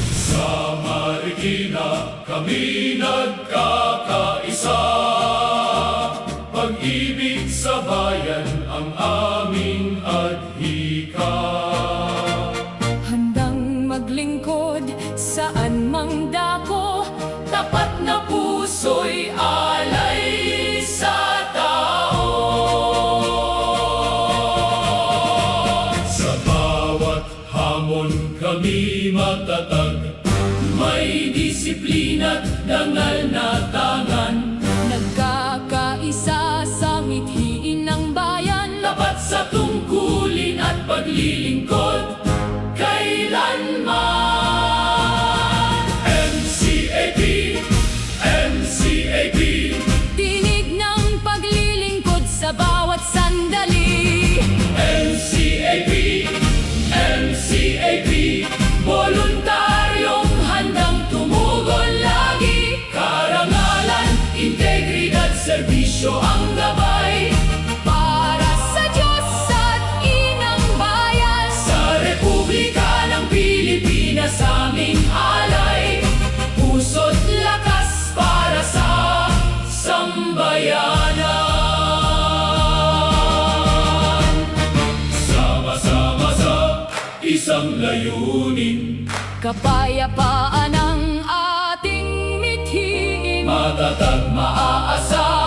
Sa Marikina kami nagkakaisa, pag-ibig sa bayan ang aming adhika. Handang maglingkod saan mang dako, tapat na puso'y alay sa tao. Sa bawat hamon kami matatag, may disiplina't dangal na tangan. Nagkakaisa sa mithiin ng bayan, Tapat sa tungkulin at paglilingkod kailanman. MCAP, MCAP, tinig ng paglilingkod sa bawat sandali. MCAP, MCAP, voluntaryong handang tumugol lagi. Karangalan, integridad, serbisyo ang gabay. Para sa Diyos at inang bayan, Sa Republika ng Pilipinas aming alay, puso't lakas para sa sambayanan. Sama-sama sa isang layunin, kapayapaan ang ating mithiin. matatag, maaasa